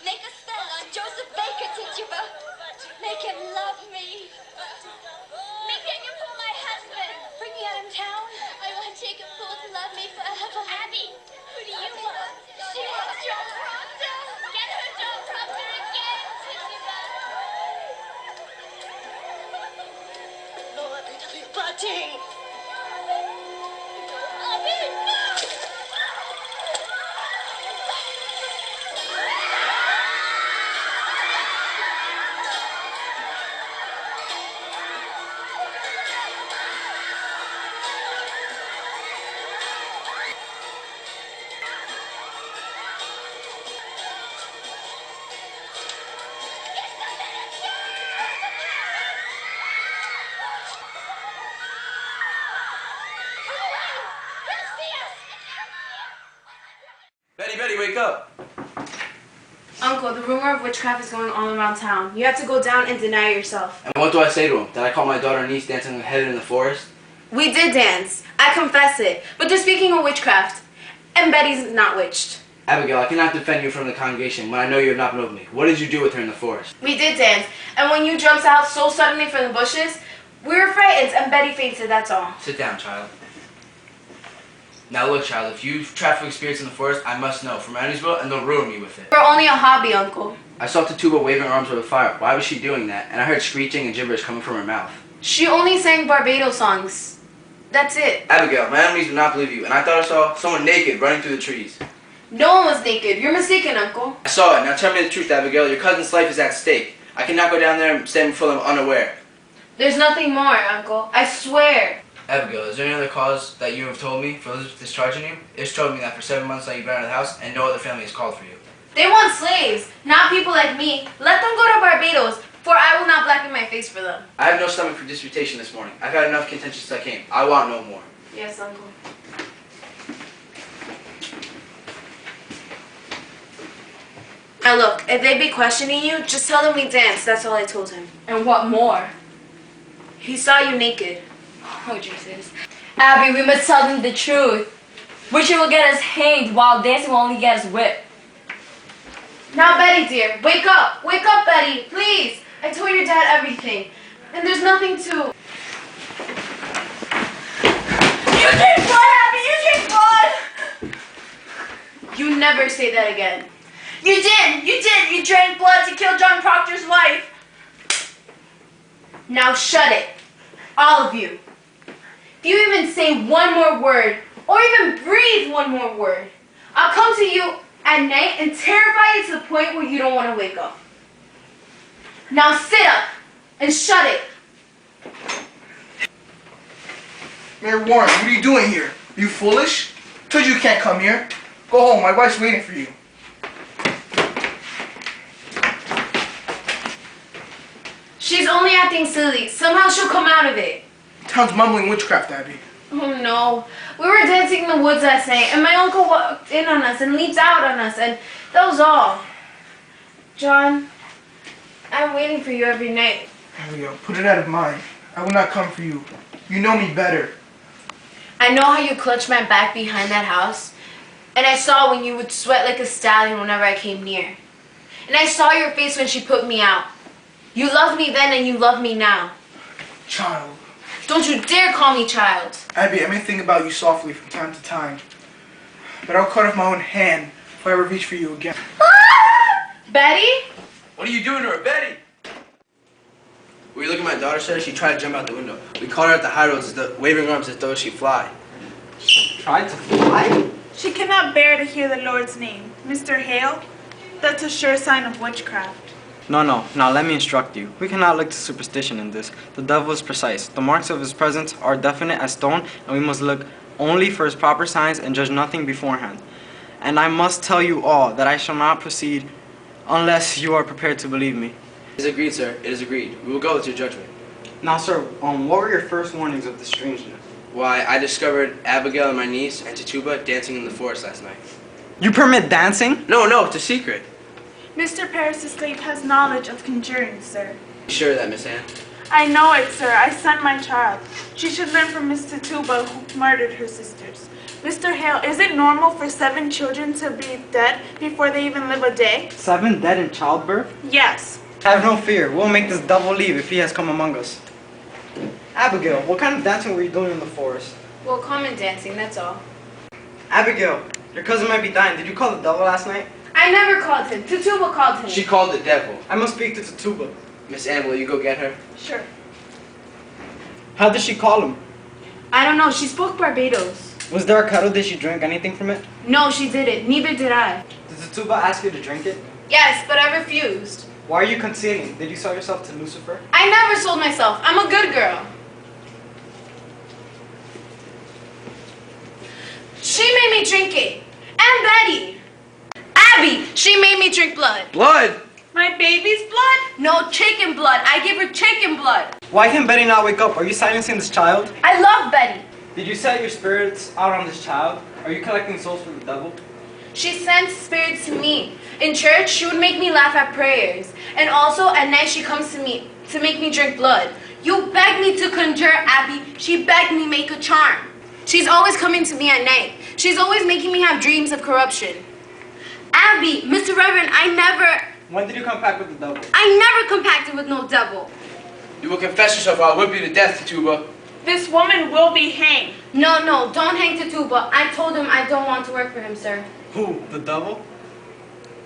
Make a spell on Joseph Baker, Tituba. Make him love me. Make Daniel Poole my husband. Bring me out of town. I want Jacob Poole to love me forever. Abby, who do you want? She wants Joe Proctor. Get her Joe Proctor again, Tituba. Abby, no! Betty, wake up! Uncle, the rumor of witchcraft is going all around town. You have to go down and deny it yourself. And what do I say to him? That I caught my daughter and niece dancing headed in the forest? We did dance. I confess it. But they're speaking of witchcraft. And Betty's not witched. Abigail, I cannot defend you from the congregation when I know you have not been with me. What did you do with her in the forest? We did dance. And when you jumped out so suddenly from the bushes, we were frightened and Betty fainted, that's all. Sit down, child. Now look, child, if you've traffic experience in the forest, I must know. From Anniesville, and they'll ruin me with it. We're only a hobby, Uncle. I saw Tituba waving her arms over the fire. Why was she doing that? And I heard screeching and gibberish coming from her mouth. She only sang Barbados songs. That's it. Abigail, my enemies do not believe you, and I thought I saw someone naked running through the trees. No one was naked. You're mistaken, Uncle. I saw it. Now tell me the truth, Abigail. Your cousin's life is at stake. I cannot go down there and stand before them unaware. There's nothing more, Uncle. I swear. Abigail, is there any other cause that you have told me for Elizabeth discharging you? It's told me that for 7 months now you've been out of the house and no other family has called for you. They want slaves, not people like me. Let them go to Barbados, for I will not blacken my face for them. I have no stomach for disputation this morning. I've had enough contention since I came. I want no more. Yes, Uncle. Now look, if they be questioning you, just tell them we danced. That's all I told him. And what more? He saw you naked. Oh, Jesus. Abby, we must tell them the truth. Wishing will get us hanged while dancing will only get us whipped. Now, Betty, dear, wake up. Wake up, Betty, please. I told your dad everything. And there's nothing to... You drink blood, Abby! You drink blood! You never say that again. You did! You did! You drank blood to kill John Proctor's wife! Now shut it. All of you. If you even say one more word, or even breathe one more word, I'll come to you at night and terrify you to the point where you don't want to wake up. Now sit up and shut it. Mayor Warren, what are you doing here? Are you foolish? I told you you can't come here. Go home, my wife's waiting for you. She's only acting silly. Somehow she'll come out of it. Town's mumbling witchcraft, Abby. Oh no. We were dancing in the woods last night and my uncle walked in on us and leaped out on us and that was all. John, I'm waiting for you every night. Abigail, put it out of mind. I will not come for you. You know me better. I know how you clutched my back behind that house. And I saw when you would sweat like a stallion whenever I came near. And I saw your face when she put me out. You loved me then and you love me now. Child. Don't you dare call me child. Abby, I may think about you softly from time to time. But I'll cut off my own hand if I ever reach for you again. Betty? What are you doing to her, Betty? Were you looking at my daughter, sir? She tried to jump out the window. We caught her at the high roads, waving arms as though she'd fly. Tried to fly? She cannot bear to hear the Lord's name. Mr. Hale, that's a sure sign of witchcraft. No. Now let me instruct you. We cannot look to superstition in this. The devil is precise. The marks of his presence are definite as stone, and we must look only for his proper signs and judge nothing beforehand. And I must tell you all that I shall not proceed unless you are prepared to believe me. It is agreed, sir. It is agreed. We will go with your judgment. Now, sir, what were your first warnings of the strangeness? Why, I discovered Abigail and my niece and Tituba dancing in the forest last night. You permit dancing? No, it's a secret. Mr. Paris' slave has knowledge of conjuring, sir. You sure of that, Miss Anne? I know it, sir. I sent my child. She should learn from Miss Tituba, who murdered her sisters. Mr. Hale, is it normal for 7 children to be dead before they even live a day? 7 dead in childbirth? Yes. Have no fear. We'll make this devil leave if he has come among us. Abigail, what kind of dancing were you doing in the forest? Well, common dancing, that's all. Abigail, your cousin might be dying. Did you call the devil last night? I never called him. Tituba called him. She called the devil. I must speak to Tituba. Miss Ann, will you go get her? Sure. How did she call him? I don't know. She spoke Barbados. Was there a kettle? Did she drink anything from it? No, she didn't. Neither did I. Did Tituba ask you to drink it? Yes, but I refused. Why are you concealing? Did you sell yourself to Lucifer? I never sold myself. I'm a good girl. She made me drink it. And Betty. Abby, she made me drink blood. Blood! My baby's blood? No, chicken blood. I give her chicken blood. Why can Betty not wake up? Are you silencing this child? I love Betty. Did you set your spirits out on this child? Are you collecting souls for the devil? She sends spirits to me. In church, she would make me laugh at prayers. And also, at night, she comes to me to make me drink blood. You begged me to conjure, Abby. She begged me make a charm. She's always coming to me at night. She's always making me have dreams of corruption. Abby, Mr. Reverend, When did you come back with the devil? I never compacted with no devil. You will confess yourself or I'll whip you to death, Tituba. This woman will be hanged. No, don't hang Tituba. I told him I don't want to work for him, sir. Who? The devil?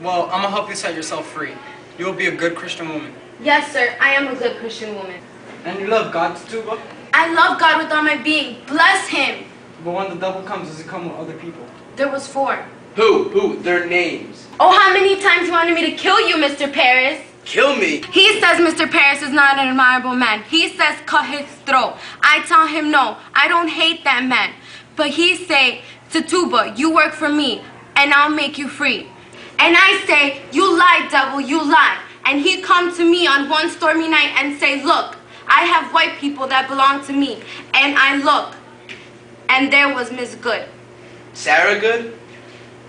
Well, I'm gonna help you set yourself free. You will be a good Christian woman. Yes, sir, I am a good Christian woman. And you love God, Tituba? I love God with all my being. Bless him. But when the devil comes, does he come with other people? There was 4. Who? Their names. Oh, how many times you wanted me to kill you, Mr. Paris? Kill me? He says Mr. Paris is not an admirable man. He says cut his throat. I tell him no, I don't hate that man. But he say, Tituba, you work for me, and I'll make you free. And I say, you lie, devil, you lie. And he come to me on one stormy night and say, look, I have white people that belong to me. And I look, and there was Miss Good. Sarah Good?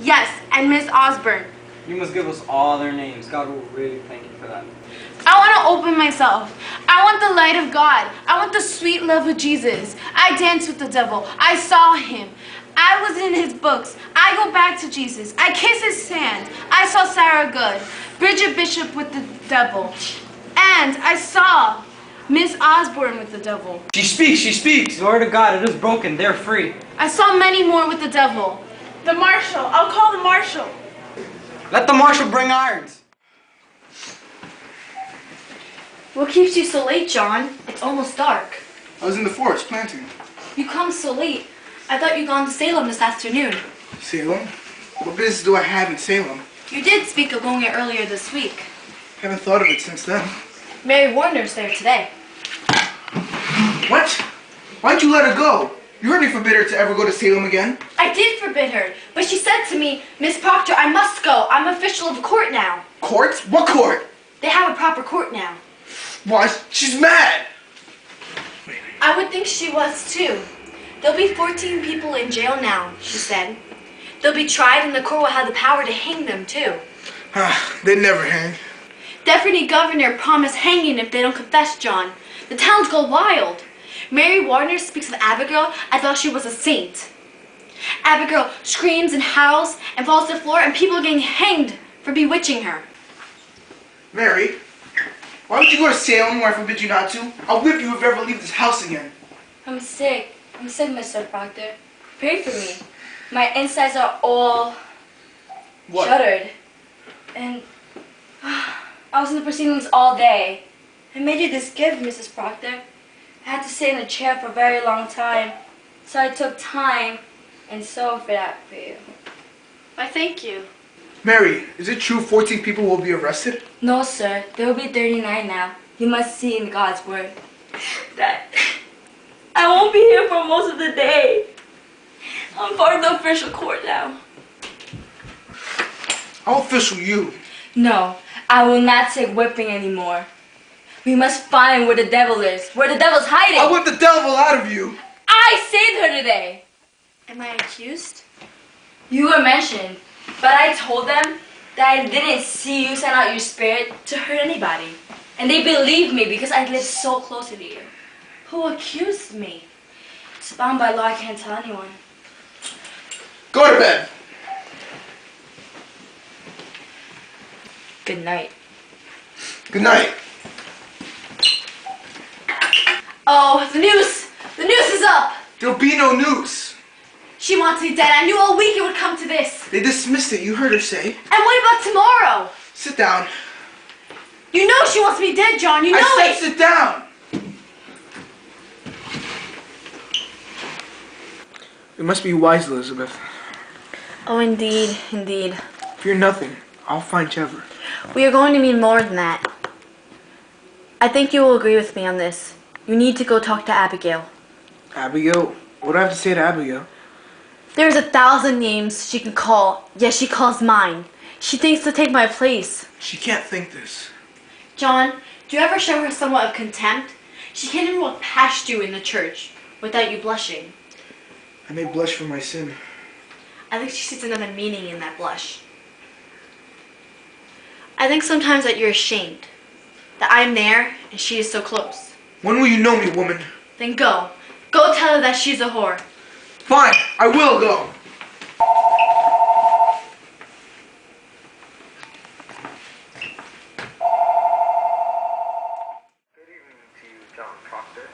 Yes, and Miss Osborne. You must give us all their names. God will really thank you for that. I want to open myself. I want the light of God. I want the sweet love of Jesus. I danced with the devil. I saw him. I was in his books. I go back to Jesus. I kiss his hand. I saw Sarah Good, Bridget Bishop with the devil. And I saw Miss Osborne with the devil. She speaks. Glory to God, it is broken. They're free. I saw many more with the devil. The marshal. I'll call the marshal. Let the marshal bring irons. What keeps you so late, John? It's almost dark. I was in the forest planting. You come so late. I thought you'd gone to Salem this afternoon. Salem? What business do I have in Salem? You did speak of going there earlier this week. Haven't thought of it since then. Mary Warner's there today. What? Why'd you let her go? You heard me forbid her to ever go to Salem again. I did forbid her, but she said to me, Miss Proctor, I must go. I'm official of the court now. Court? What court? They have a proper court now. Why, she's mad! I would think she was too. There'll be 14 people in jail now, she said. They'll be tried and the court will have the power to hang them too. They never hang. Deputy Governor promised hanging if they don't confess, John. The towns go wild. Mary Warner speaks of Abigail as though she was a saint. Abigail screams and howls and falls to the floor and people are getting hanged for bewitching her. Mary, why would you go to Salem where I forbid you not to? I'll whip you if you ever leave this house again. I'm sick, Mr. Proctor. Pray for me. My insides are all shuddered. And I was in the proceedings all day. I made you this gift, Mrs. Proctor. I had to sit in a chair for a very long time, so I took time and sewed for that for you. Why, thank you. Mary, is it true 14 people will be arrested? No, sir. There will be 39 now. You must see in God's word that I won't be here for most of the day. I'm part of the official court now. I'll official you. No, I will not take whipping anymore. We must find where the devil is, where the devil's hiding. I'll whip the devil out of you. I saved her today. Am I accused? You were mentioned, but I told them that I didn't see you send out your spirit to hurt anybody. And they believed me because I lived so close to you. Who accused me? It's bound by law, I can't tell anyone. Go to bed. Good night. Good night. Oh, the noose! The noose is up! There'll be no news. She wants me dead. I knew all week it would come to this. They dismissed it. You heard her say. And what about tomorrow? Sit down. You know she wants me dead, John. You know I it. said sit down. You must be wise, Elizabeth. Oh, indeed, indeed. Fear nothing. I'll find Trevor. We are going to mean more than that. I think you will agree with me on this. You need to go talk to Abigail. Abigail? What do I have to say to Abigail? There's 1,000 names she can call, yet she calls mine. She thinks to take my place. She can't think this. John, do you ever show her somewhat of contempt? She can't even walk past you in the church without you blushing. I may blush for my sin. I think she sees another meaning in that blush. I think sometimes that you're ashamed. That I'm there and she is so close. When will you know me, woman? Then go. Go tell her that she's a whore. Fine, I will go. Good evening to you, John Proctor.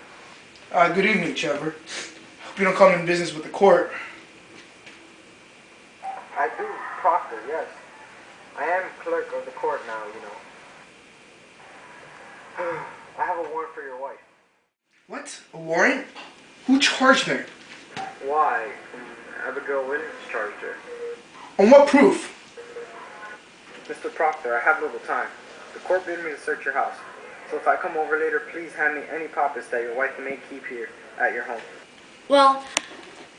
Good evening, Trevor. Hope you don't come in business with the court. I do, Proctor, yes. I am clerk of the court now, you know. I have a warrant for your wife. What? A warrant? Who charged her? Why? Abigail Williams charged her. On what proof? Mr. Proctor, I have little time. The court bid me to search your house. So if I come over later, please hand me any puppets that your wife may keep here at your home. Well,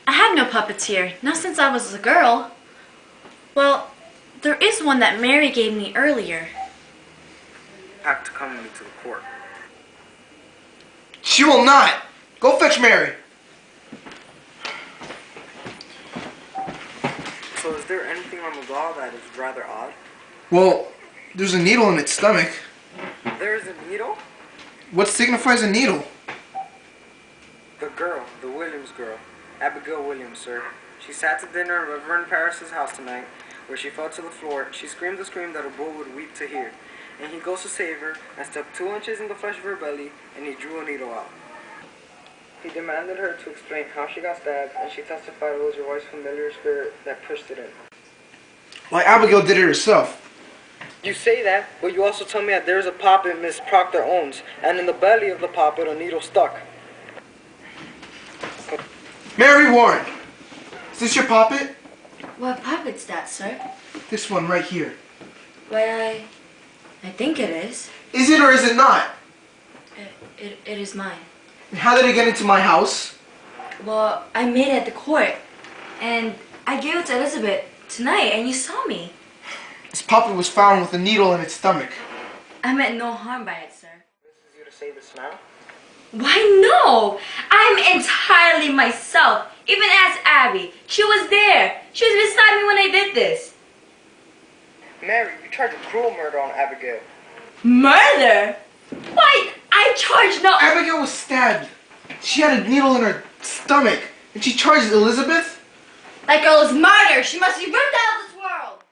I have no puppets here. Not since I was a girl. Well, there is one that Mary gave me earlier. You have to come with me to the court. She will not. Go fetch Mary. So is there anything on the law that is rather odd? Well, there's a needle in its stomach. There is a needle? What signifies a needle? The girl, the Williams girl, Abigail Williams, sir. She sat to dinner at Reverend Parris's house tonight, where she fell to the floor. She screamed a scream that a bull would weep to hear. And he goes to save her, and stepped 2 inches in the flesh of her belly, and he drew a needle out. He demanded her to explain how she got stabbed, and she testified it was your wife's familiar spirit that pushed it in. Why, Abigail did it herself. You say that, but you also tell me that there's a poppet Miss Proctor owns, and in the belly of the poppet a needle stuck. Mary Warren, is this your poppet? What puppet's that, sir? This one right here. Why, I think it is. Is it or is it not? It is mine. And how did it get into my house? Well, I made it at the court, and I gave it to Elizabeth tonight, and you saw me. This poppet was found with a needle in its stomach. I meant no harm by it, sir. This is you to say this now? Why, no! I'm entirely myself. Even ask Abby. She was there. She was beside me when I did this. Mary, you charge a cruel murder on Abigail. Murder? Why, I charge no... Abigail was stabbed. She had a needle in her stomach. And she charged Elizabeth? That girl is murder. She must be ripped out of this world.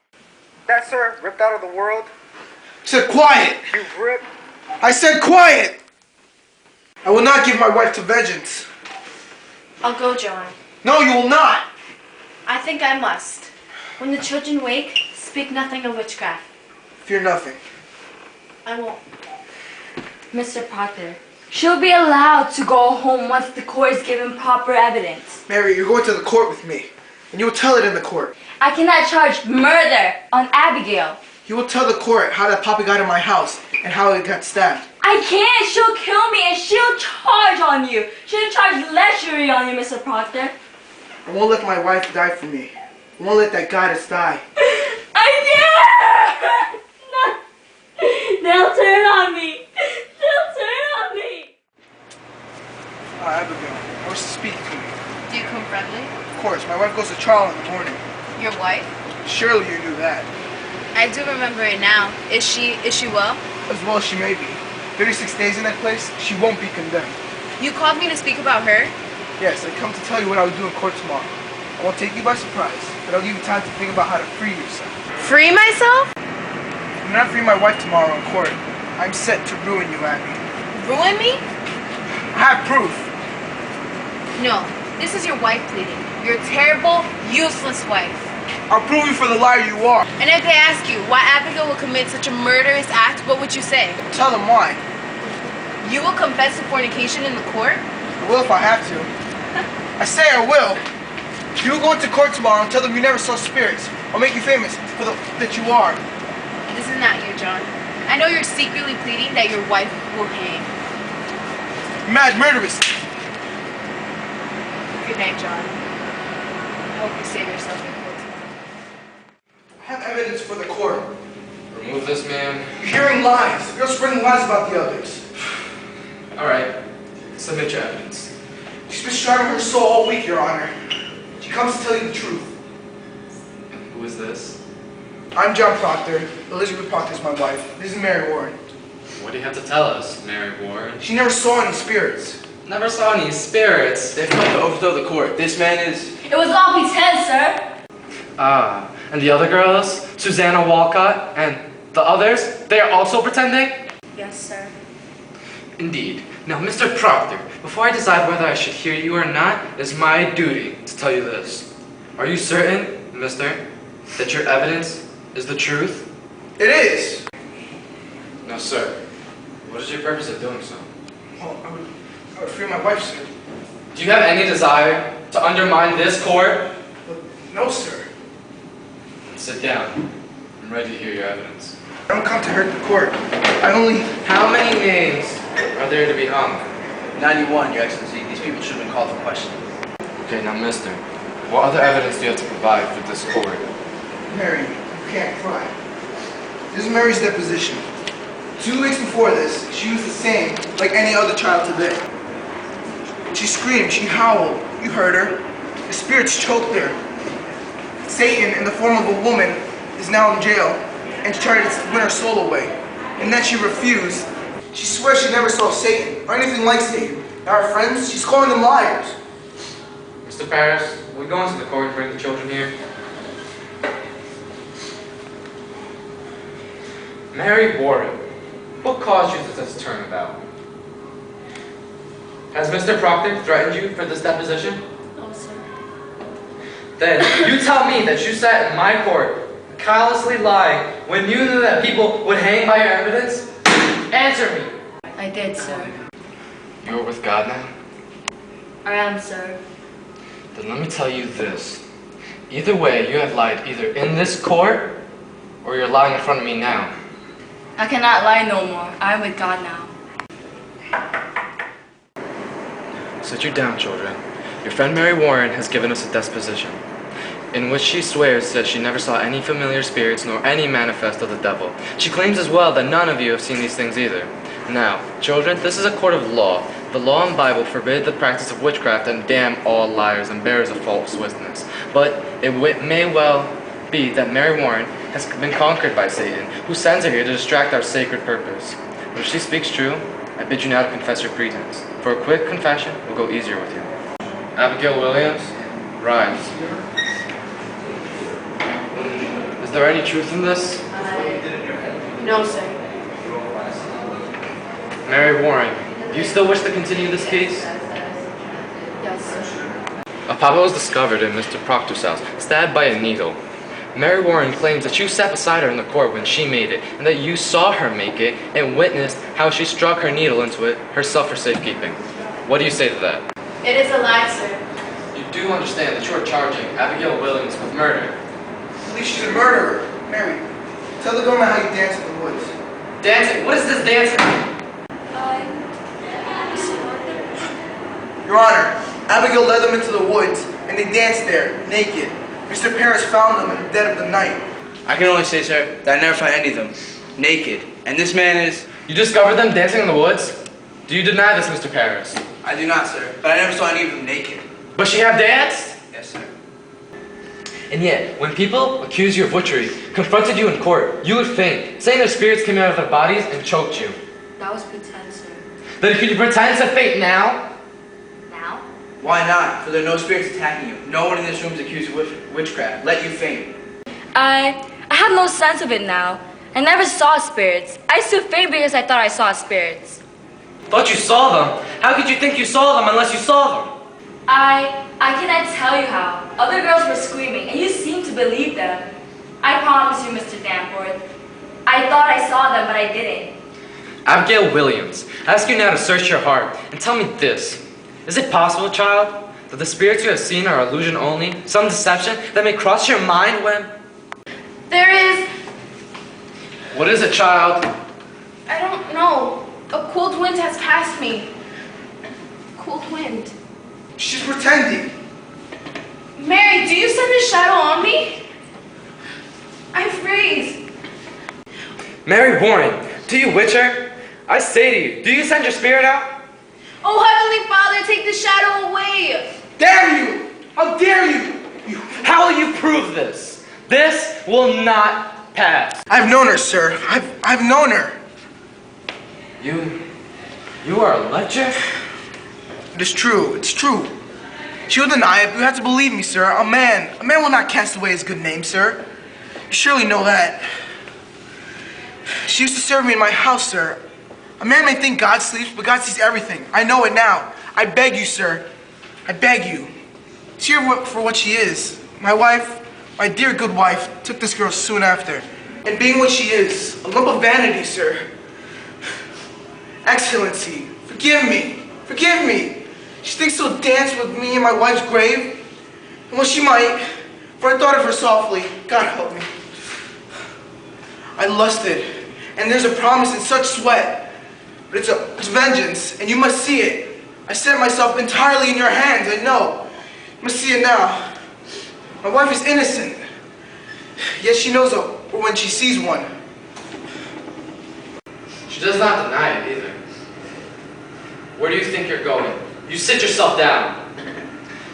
That, sir, ripped out of the world? I said quiet. You've ripped. I said quiet. I will not give my wife to vengeance. I'll go, John. No, you will not. I think I must. When the children wake, speak nothing of witchcraft. Fear nothing. I won't. Mr. Proctor, she'll be allowed to go home once the court is given proper evidence. Mary, you're going to the court with me. And you will tell it in the court. I cannot charge murder on Abigail. You will tell the court how that poppy got in my house and how it got stabbed. I can't. She'll kill me and she'll charge on you. She'll charge lechery on you, Mr. Proctor. I won't let my wife die for me. I won't let that goddess die. I can't! No. They'll turn on me. They'll turn on me. Abigail, I wish to speak to you. Do you come friendly? Of course, my wife goes to trial in the morning. Your wife? Surely you knew that. I do remember it now. Is she well? As well as she may be. 36 days in that place, she won't be condemned. You called me to speak about her? Yes, I come to tell you what I will do in court tomorrow. I won't take you by surprise, but I'll give you time to think about how to free yourself. Free myself? I'm not free my wife tomorrow in court. I'm set to ruin you, Abby. Ruin me? I have proof. No, this is your wife pleading. Your terrible, useless wife. I'll prove you for the liar you are. And if they ask you why Abigail will commit such a murderous act, what would you say? Tell them why. You will confess to fornication in the court? I will if I have to. I say I will. You will go into court tomorrow and tell them you never saw spirits. I'll make you famous for the that you are. This is not you, John. I know you're secretly pleading that your wife will hang. Mad murderess. Good night, John. I hope you save yourself in court tomorrow. I have evidence for the court. Remove this man. You're hearing lies. You're spreading lies about the others. All right. Submit your evidence. She's been striving her soul all week, Your Honor. She comes to tell you the truth. Who is this? I'm John Proctor. Elizabeth Proctor is my wife. This is Mary Warren. What do you have to tell us, Mary Warren? She never saw any spirits. Never saw any spirits. They've come to overthrow the court. This man is... It was all pretend, sir. Ah, and the other girls? Susanna Walcott and the others? They are also pretending? Yes, sir. Indeed. Now, Mr. Proctor, before I decide whether I should hear you or not, it is my duty to tell you this. Are you certain, mister, that your evidence is the truth? It is. No, sir. What is your purpose of doing so? Well, I would free my wife, sir. Do you have any desire to undermine this court? But no, sir. Sit down. I'm ready to hear your evidence. I don't come to hurt the court. I only... How many names are there to be hung? 91, Your Excellency. These people should have been called for questioning. Okay, now, mister, what other evidence do you have to provide for this court? Mary, you can't cry. This is Mary's deposition. 2 weeks before this, she was the same like any other child today. She screamed, she howled. You heard her. The spirits choked her. Satan, in the form of a woman, is now in jail, and she tried to win her soul away. And then she refused. She swears she never saw Satan, or anything like Satan. And our friends, she's calling them liars. Mr. Paris, will we go into the court and bring the children here? Mary Warren, what caused you to this turnabout? Has Mr. Proctor threatened you for this deposition? No, sir. Then you tell me that you sat in my court, callously lying, when you knew that people would hang by your evidence? Answer me! I did, sir. You are with God now? I am, sir. Then let me tell you this. Either way, you have lied either in this court, or you're lying in front of me now. I cannot lie no more. I am with God now. Sit you down, children. Your friend Mary Warren has given us a deposition, in which she swears that she never saw any familiar spirits nor any manifest of the devil. She claims as well that none of you have seen these things either. Now, children, this is a court of law. The law and Bible forbid the practice of witchcraft and damn all liars and bearers of false witness. But it may well be that Mary Warren has been conquered by Satan, who sends her here to distract our sacred purpose. But if she speaks true, I bid you now to confess your pretense. For a quick confession will go easier with you. Abigail Williams, rise. Is there any truth in this? No, sir. Mary Warren, do you still wish to continue this case? Yes, sir. A papa was discovered in Mr. Proctor's house, stabbed by a needle. Mary Warren claims that you sat beside her in the court when she made it, and that you saw her make it and witnessed how she struck her needle into it herself for safekeeping. What do you say to that? It is a lie, sir. You do understand that you are charging Abigail Williams with murder. At least she's a murderer. Mary, tell the government how you dance in the woods. Dancing? What is this dancing? Your Honor, Abigail led them into the woods, and they danced there, naked. Mr. Paris found them in the dead of the night. I can only say, sir, that I never found any of them naked. And this man is... You discovered them dancing in the woods? Do you deny this, Mr. Paris? I do not, sir. But I never saw any of them naked. But she have danced? Yes, sir. And yet, when people accuse you of witchery, confronted you in court, you would faint, saying their spirits came out of their bodies and choked you. That was pretend, sir. Then could you pretend to faint now? Now? Why not? For there are no spirits attacking you. No one in this room is accused of witchcraft. Let you faint. I have no sense of it now. I never saw spirits. I used to faint because I thought I saw spirits. Thought you saw them? How could you think you saw them unless you saw them? I cannot tell you how. Other girls were screaming, and you seemed to believe them. I promise you, Mr. Danforth. I thought I saw them, but I didn't. Abigail Williams, I ask you now to search your heart and tell me this. Is it possible, child, that the spirits you have seen are illusion only? Some deception that may cross your mind when... There is... What is it, child? I don't know. A cold wind has passed me. Cold wind. She's pretending. Mary, do you send a shadow on me? I freeze. Mary Warren, do you witch her? I say to you, do you send your spirit out? Oh, Heavenly Father, take the shadow away. Damn you! How dare you! How will you prove this? This will not pass. I've known her, sir. I've known her. You are a lecher? It is true. It's true. She will deny it, but you have to believe me, sir. A man will not cast away his good name, sir. You surely know that. She used to serve me in my house, sir. A man may think God sleeps, but God sees everything. I know it now. I beg you, sir. I beg you. See her for what she is. My wife, my dear good wife, took this girl soon after. And being what she is, a lump of vanity, sir. Excellency, forgive me. Forgive me. She thinks she'll dance with me in my wife's grave. And well, she might, for I thought of her softly. God help me. I lusted, and there's a promise in such sweat. But it's vengeance, and you must see it. I set myself entirely in your hands, I know. You must see it now. My wife is innocent. Yet she knows it when she sees one. She does not deny it either. Where do you think you're going? You sit yourself down.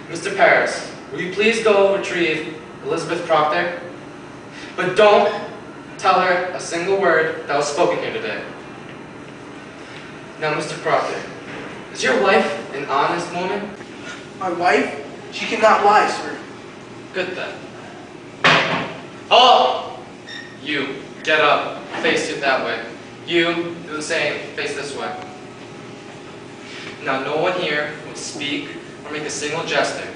Mr. Paris, will you please go retrieve Elizabeth Proctor? But don't tell her a single word that was spoken here today. Now, Mr. Proctor, is your wife an honest woman? My wife? She cannot lie, sir. Good then. Oh! You, get up. Face it that way. You, do the same. Face this way. Now, no one here will speak or make a single gesture.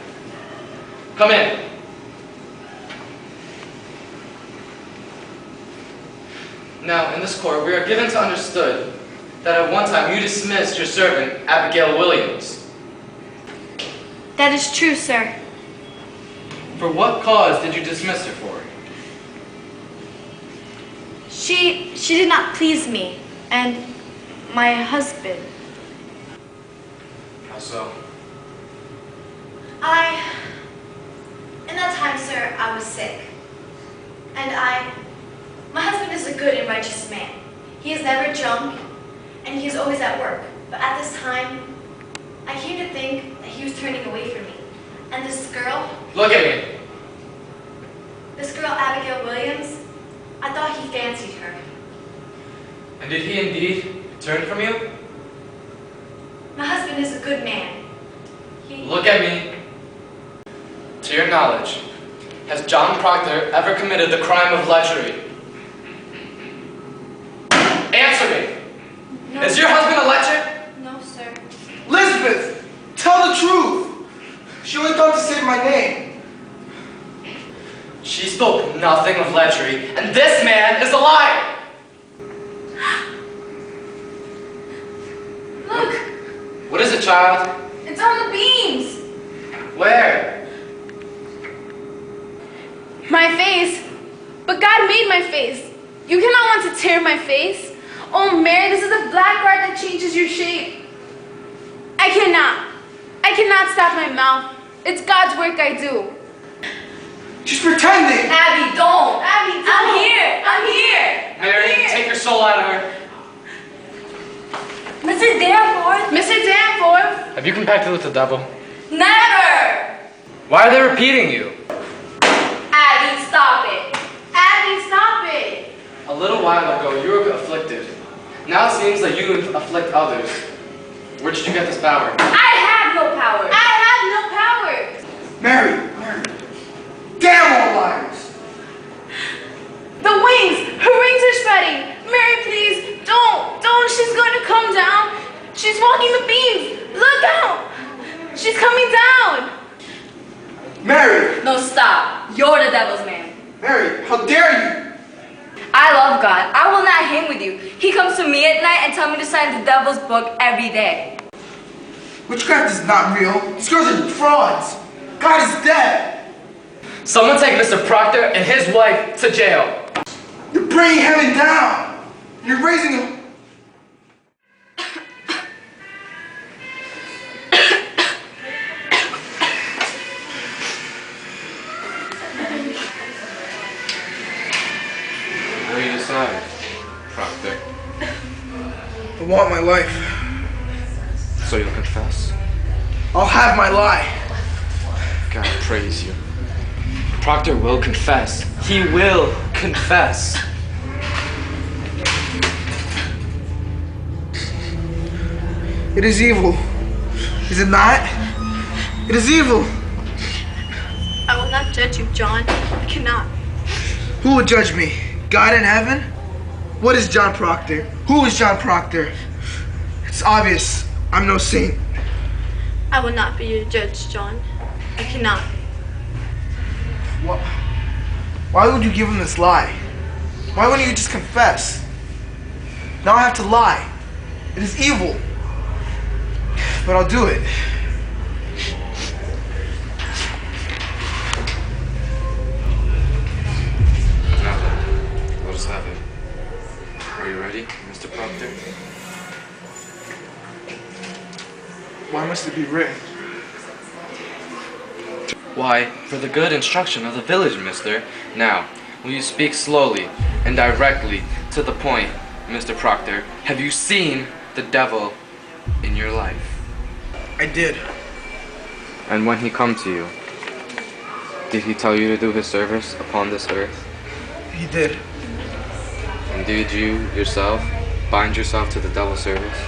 Come in. Now, in this court, we are given to understood that at one time you dismissed your servant, Abigail Williams. That is true, sir. For what cause did you dismiss her for? She did not please me, and my husband. How so? In that time, sir, I was sick. And my husband is a good and righteous man. He is never drunk, and he is always at work. But at this time, I came to think that he was turning away from me. And this girl... Look at me. This girl, Abigail Williams, I thought he fancied her. And did he indeed turn from you? My husband is a good man. Look at me. To your knowledge, has John Proctor ever committed the crime of lechery? Answer me. No, Is your husband a lecher? No, sir. Elizabeth, tell the truth. She only thought to save my name. She spoke nothing of lechery, and this man is a liar. Look, What is it, child? it's on the beams. Where? My face. But God made my face. You cannot want to tear my face. Oh, Mary, this is a black art that changes your shape. I cannot stop my mouth. It's God's work I do. She's pretending. Abby, don't. Abby, I'm here. I'm here. Mary, take your soul out of her. Mr. Danforth. Mr. Danforth. Have you compacted with the devil? Never. Why are they repeating you? Abby, stop it. Abby, stop it. A little while ago, you were afflicted. Now it seems that you afflict others. Where did you get this power? I have no power. I have Mary! Damn all liars! The wings! Her wings are spreading! Mary, please, don't! She's going to come down! She's walking the beams! Look out! She's coming down! Mary! No, stop. You're the devil's man. Mary, how dare you! I love God. I will not hang with you. He comes to me at night and tells me to sign the devil's book every day. Witchcraft is not real. These girls are frauds. God is dead. Someone take Mr. Proctor and his wife to jail. You're bringing heaven down. You're raising them. What do you decide, Proctor? I want my life. So you'll confess? I'll have my lie. God praise you. Proctor will confess. He will confess. It is evil. Is it not? It is evil. I will not judge you, John. I cannot. Who will judge me? God in heaven? What is John Proctor? Who is John Proctor? It's obvious. I'm no saint. I will not be your judge, John. I cannot. What? Why would you give him this lie? Why wouldn't you just confess? Now I have to lie. It is evil. But I'll do it. Now then, let us have it. Are you ready, Mr. Proctor? Why must it be written? Why, for the good instruction of the village, mister. Now, will you speak slowly and directly to the point, Mr. Proctor? Have you seen the devil in your life? I did. And when he come to you, did he tell you to do his service upon this earth? He did. And did you yourself bind yourself to the devil's service?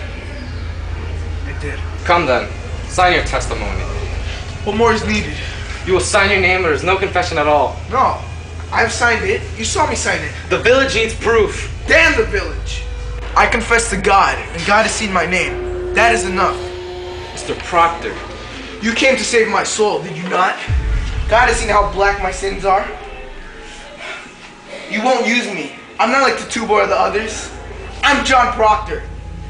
I did. Come then, sign your testimony. What more is needed? You will sign your name, there is no confession at all. No. I've signed it. You saw me sign it. The village needs proof. Damn the village. I confess to God, and God has seen my name. That is enough. Mr. Proctor. You came to save my soul, did you not? God has seen how black my sins are. You won't use me. I'm not like the two or the others. I'm John Proctor.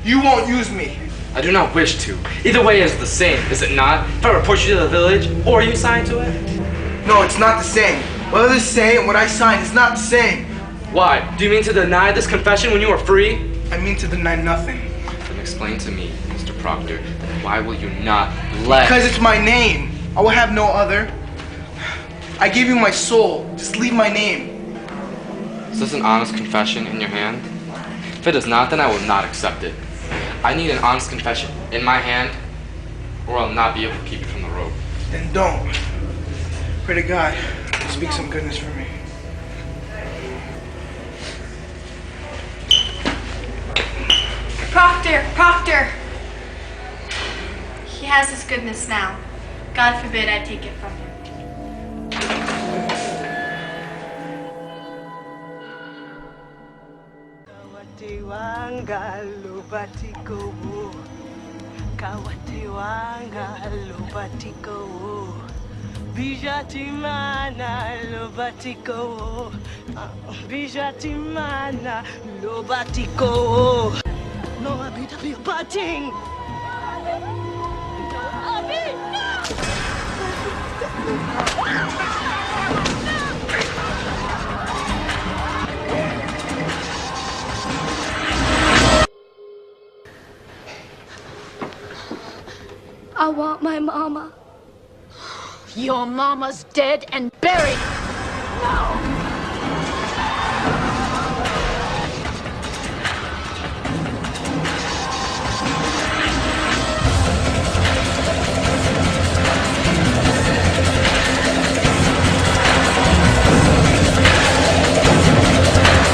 You won't use me. I do not wish to. Either way is the same, is it not? If I report you to the village, or you sign to it? No, it's not the same. What others say and what I sign is not the same. Why? Do you mean to deny this confession when you are free? I mean to deny nothing. Then explain to me, Mr. Proctor, then why will you not let... Because it's my name. I will have no other. I gave you my soul. Just leave my name. Is this an honest confession in your hand? If it is not, then I will not accept it. I need an honest confession in my hand, or I'll not be able to keep you from the rope. Then don't. Pray to God to speak some goodness for me. Proctor! He has his goodness now. God forbid I take it from him. Kawatiwanga lubatiko, kawatiwanga lubatiko, bijatimana lubatiko, bijatimana lubatiko. No abita bipating. No abita. I want my mama. Your mama's dead and buried. No.